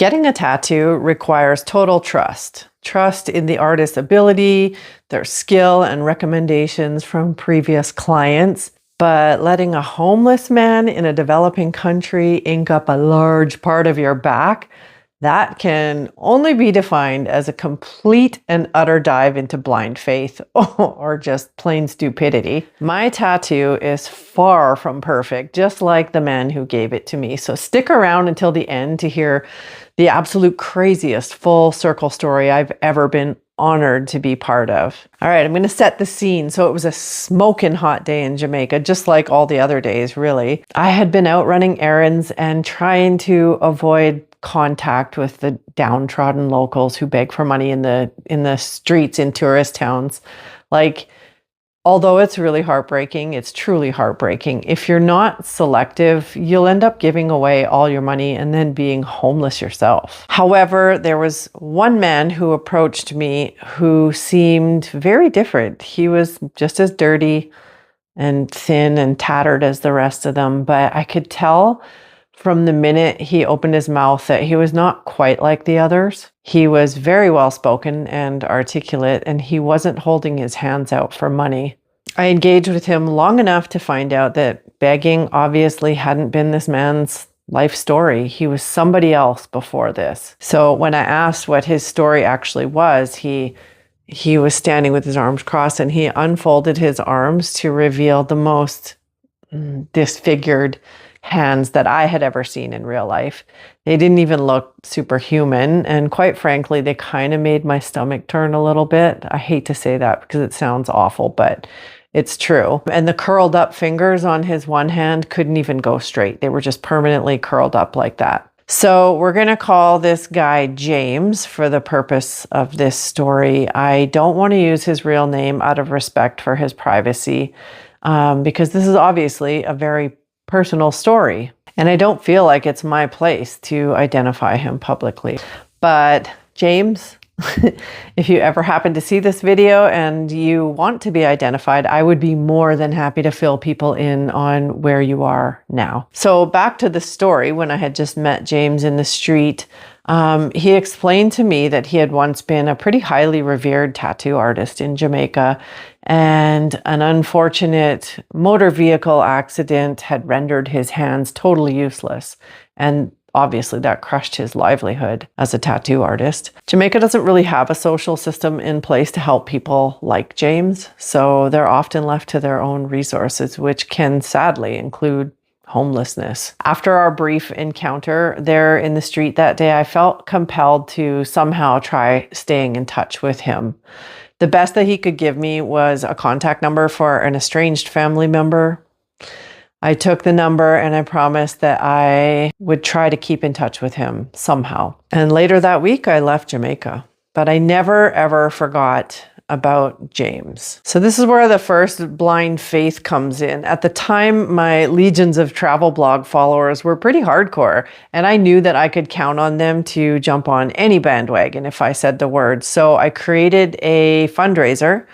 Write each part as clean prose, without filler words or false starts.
Getting a tattoo requires total trust. Trust in the artist's ability, their skill, and recommendations from previous clients. But letting a homeless man in a developing country ink up a large part of your back, that can only be defined as a complete and utter dive into blind faith or just plain stupidity. My tattoo is far from perfect, just like the man who gave it to me. So stick around until the end to hear the absolute craziest full circle story I've ever been honored to be part of. All right, I'm going to set the scene. So it was a smoking hot day in Jamaica, just like all the other days, really. I had been out running errands and trying to avoid contact with the downtrodden locals who beg for money in the streets in tourist towns. Like, although it's really heartbreaking, it's truly heartbreaking. If you're not selective, you'll end up giving away all your money and then being homeless yourself. However, there was one man who approached me who seemed very different. He was just as dirty and thin and tattered as the rest of them, but I could tell from the minute he opened his mouth that he was not quite like the others. He was very well spoken and articulate, and he wasn't holding his hands out for money. I engaged with him long enough to find out that begging obviously hadn't been this man's life story. He was somebody else before this. So when I asked what his story actually was, he was standing with his arms crossed, and he unfolded his arms to reveal the most disfigured hands that I had ever seen in real life. They didn't even look superhuman, and quite frankly, they kind of made my stomach turn a little bit. I hate to say that because it sounds awful, but it's true. And the curled up fingers on his one hand couldn't even go straight. They were just permanently curled up like that. So we're going to call this guy James for the purpose of this story. I don't want to use his real name out of respect for his privacy, because this is obviously a very personal story, and I don't feel like it's my place to identify him publicly. But James, if you ever happen to see this video and you want to be identified, I would be more than happy to fill people in on where you are now. So back to the story. When I had just met James in the street, he explained to me that he had once been a pretty highly revered tattoo artist in Jamaica, and an unfortunate motor vehicle accident had rendered his hands totally useless. And obviously that crushed his livelihood as a tattoo artist. Jamaica doesn't really have a social system in place to help people like James, so they're often left to their own resources, which can sadly include homelessness. After our brief encounter there in the street that day, I felt compelled to somehow try staying in touch with him. The best that he could give me was a contact number for an estranged family member. I took the number and I promised that I would try to keep in touch with him somehow. And later that week, I left Jamaica. But I never, ever forgot about James. So this is where the first blind faith comes in. At the time, my legions of travel blog followers were pretty hardcore, and I knew that I could count on them to jump on any bandwagon if I said the word. So I created a fundraiser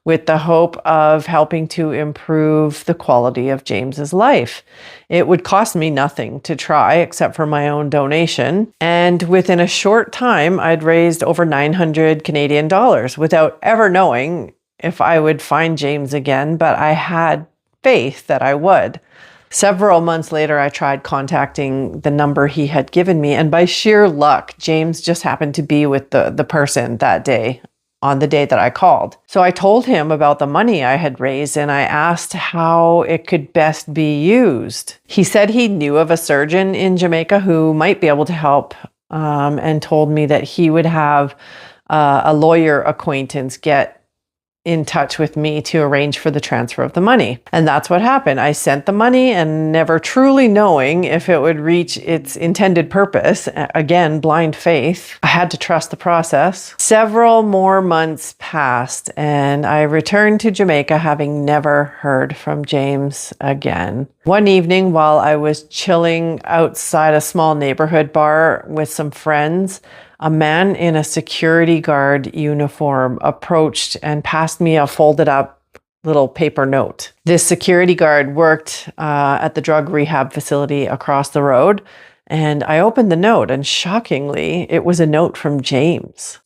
with the hope of helping to improve the quality of James's life. It would cost me nothing to try except for my own donation. And within a short time, I'd raised over 900 Canadian dollars without ever knowing if I would find James again, but I had faith that I would. Several months later, I tried contacting the number he had given me, and by sheer luck, James just happened to be with the person that day, on the day that I called. So I told him about the money I had raised, and I asked how it could best be used. He said he knew of a surgeon in Jamaica who might be able to help, and told me that he would have a lawyer acquaintance get in touch with me to arrange for the transfer of the money. And that's what happened. I sent the money, and never truly knowing if it would reach its intended purpose, again, blind faith, I had to trust the process. Several more months passed, and I returned to Jamaica having never heard from James again. One evening, while I was chilling outside a small neighborhood bar with some friends, a man in a security guard uniform approached and passed me a folded up little paper note. This security guard worked at the drug rehab facility across the road, And I opened the note, and shockingly, it was a note from James.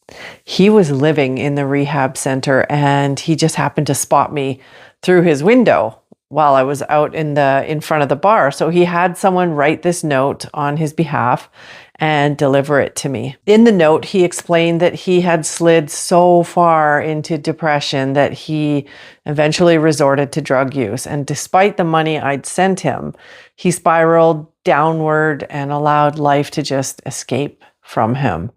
He was living in the rehab center, and he just happened to spot me through his window while I was out in front of the bar. So he had someone write this note on his behalf and deliver it to me. In the note, he explained that he had slid so far into depression that he eventually resorted to drug use. And despite the money I'd sent him, he spiraled downward and allowed life to just escape from him.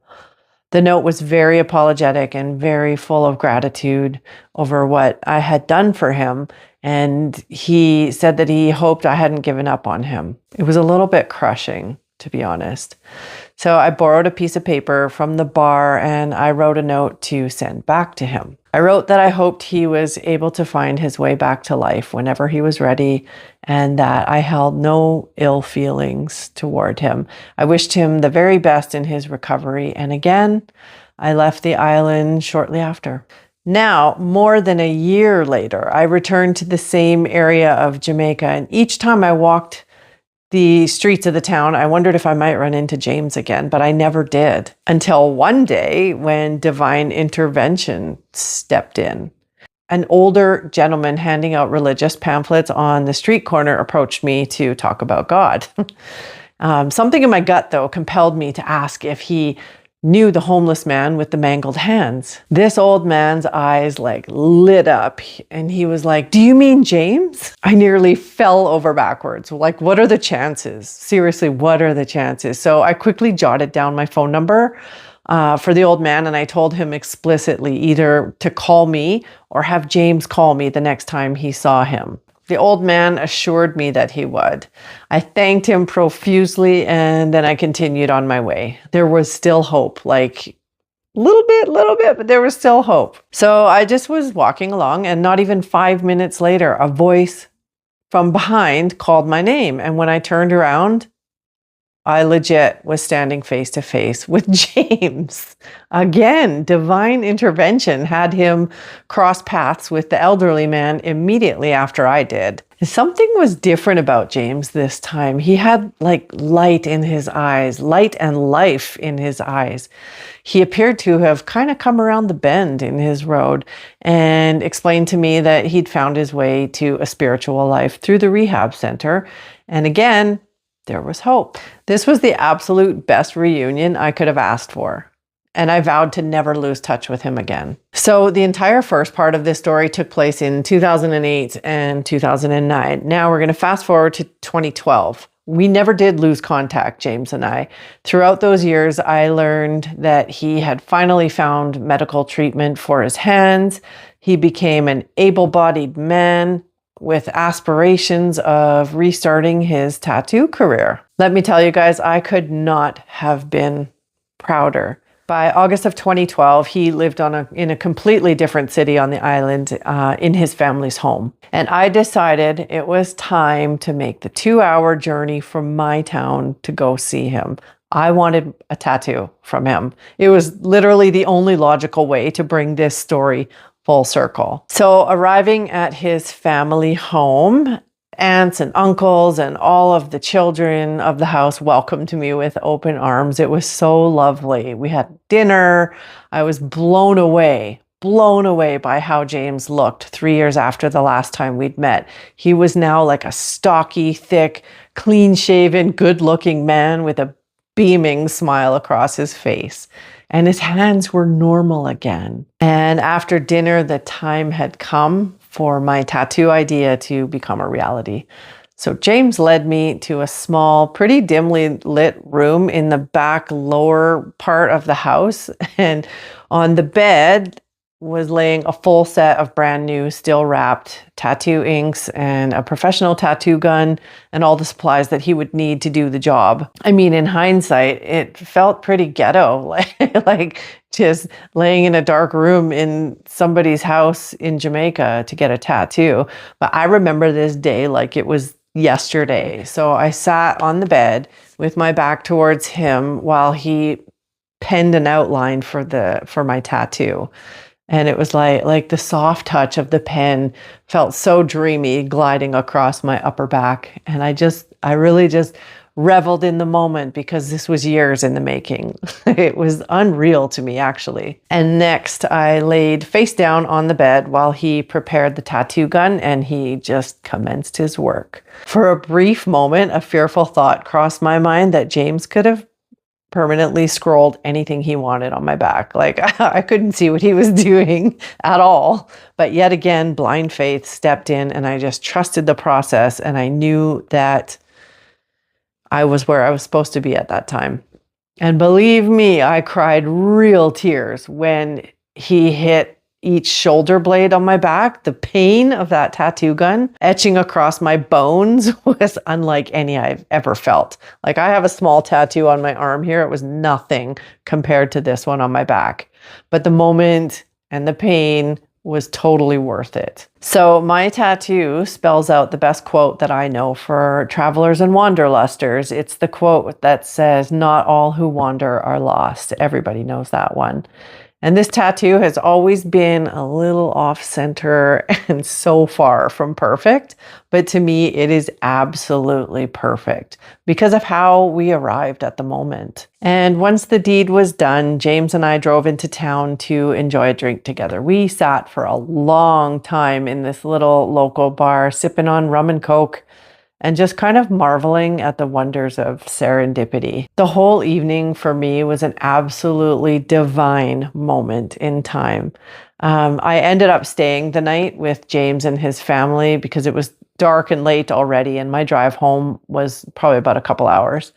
The note was very apologetic and very full of gratitude over what I had done for him. And he said that he hoped I hadn't given up on him. It was a little bit crushing, to be honest. So I borrowed a piece of paper from the bar and I wrote a note to send back to him. I wrote that I hoped he was able to find his way back to life whenever he was ready, and that I held no ill feelings toward him. I wished him the very best in his recovery, and again, I left the island shortly after. Now, more than a year later, I returned to the same area of Jamaica, and each time I walked the streets of the town, I wondered if I might run into James again, but I never did. Until one day when divine intervention stepped in. An older gentleman handing out religious pamphlets on the street corner approached me to talk about God. Something in my gut, though, compelled me to ask if he knew the homeless man with the mangled hands. This old man's eyes lit up, and he was like, "Do you mean James?" I nearly fell over backwards. What are the chances? Seriously, what are the chances? So I quickly jotted down my phone number for the old man, and I told him explicitly either to call me or have James call me the next time he saw him. The old man assured me that he would. I thanked him profusely, and then I continued on my way. There was still hope, little bit, but there was still hope. So I just was walking along, and not even 5 minutes later, a voice from behind called my name. And when I turned around, I legit was standing face to face with James. Again, divine intervention had him cross paths with the elderly man immediately after I did. Something was different about James this time. He had light in his eyes, light and life in his eyes. He appeared to have kind of come around the bend in his road and explained to me that he'd found his way to a spiritual life through the rehab center. And again, there was hope. This was the absolute best reunion I could have asked for, and I vowed to never lose touch with him again. So the entire first part of this story took place in 2008 and 2009. Now we're going to fast forward to 2012. We never did lose contact, James and I. Throughout those years, I learned that he had finally found medical treatment for his hands. He became an able-bodied man with aspirations of restarting his tattoo career. Let me tell you guys, I could not have been prouder. By August of 2012, he lived in a completely different city on the island in his family's home. And I decided it was time to make the 2-hour journey from my town to go see him. I wanted a tattoo from him. It was literally the only logical way to bring this story full circle. So arriving at his family home, aunts and uncles and all of the children of the house welcomed me with open arms. It was so lovely. We had dinner. I was blown away by how James looked 3 years after the last time we'd met. He was now like a stocky, thick, clean-shaven, good-looking man with a beaming smile across his face. And his hands were normal again. And after dinner, the time had come for my tattoo idea to become a reality. So James led me to a small, pretty dimly lit room in the back lower part of the house. And on the bed was laying a full set of brand new, still wrapped tattoo inks and a professional tattoo gun and all the supplies that he would need to do the job. I mean, in hindsight, it felt pretty ghetto, like just laying in a dark room in somebody's house in Jamaica to get a tattoo. But I remember this day like it was yesterday. So I sat on the bed with my back towards him while he penned an outline for my tattoo. And it was like the soft touch of the pen felt so dreamy gliding across my upper back. And I really just reveled in the moment because this was years in the making. It was unreal to me, actually. And next, I laid face down on the bed while he prepared the tattoo gun and he just commenced his work. For a brief moment, a fearful thought crossed my mind that James could have permanently scrolled anything he wanted on my back. Like, I couldn't see what he was doing at all. But yet again, blind faith stepped in and I just trusted the process, and I knew that I was where I was supposed to be at that time. And believe me, I cried real tears when he hit each shoulder blade on my back. The pain of that tattoo gun etching across my bones was unlike any I've ever felt. Like, I have a small tattoo on my arm here. It was nothing compared to this one on my back. But the moment and the pain was totally worth it. So my tattoo spells out the best quote that I know for travelers and wanderlusters. It's the quote that says, "Not all who wander are lost." Everybody knows that one. And this tattoo has always been a little off center and so far from perfect, but to me, it is absolutely perfect because of how we arrived at the moment. And once the deed was done, James and I drove into town to enjoy a drink together. We sat for a long time in this little local bar, sipping on rum and coke, and just kind of marveling at the wonders of serendipity. The whole evening for me was an absolutely divine moment in time. I ended up staying the night with James and his family because it was dark and late already, and my drive home was probably about a couple hours.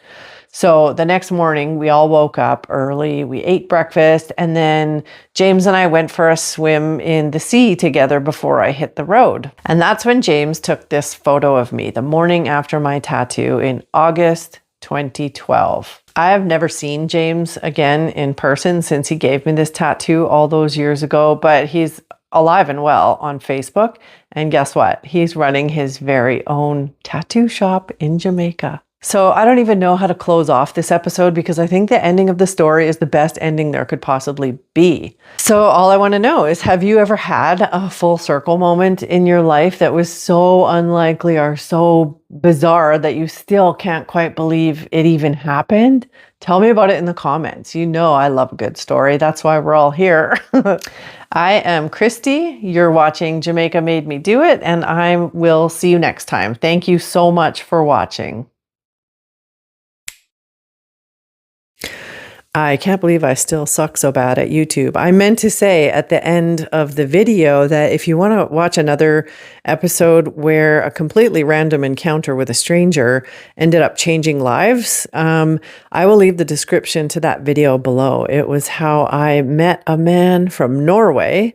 So the next morning, we all woke up early, we ate breakfast, and then James and I went for a swim in the sea together before I hit the road. And that's when James took this photo of me the morning after my tattoo in August 2012. I have never seen James again in person since he gave me this tattoo all those years ago, but he's alive and well on Facebook. And guess what? He's running his very own tattoo shop in Jamaica. So I don't even know how to close off this episode because I think the ending of the story is the best ending there could possibly be. So all I want to know is, have you ever had a full circle moment in your life that was so unlikely or so bizarre that you still can't quite believe it even happened? Tell me about it in the comments. You know I love a good story. That's why we're all here. I am Christy. You're watching Jamaica Made Me Do It, and I will see you next time. Thank you so much for watching. I can't believe I still suck so bad at YouTube. I meant to say at the end of the video that if you want to watch another episode where a completely random encounter with a stranger ended up changing lives, I will leave the description to that video below. It was how I met a man from Norway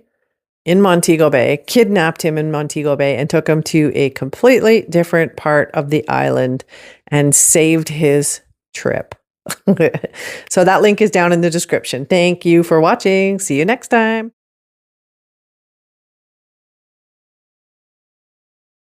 in Montego Bay, kidnapped him in Montego Bay, and took him to a completely different part of the island and saved his trip. So that link is down in the description. Thank you for watching. See you next time.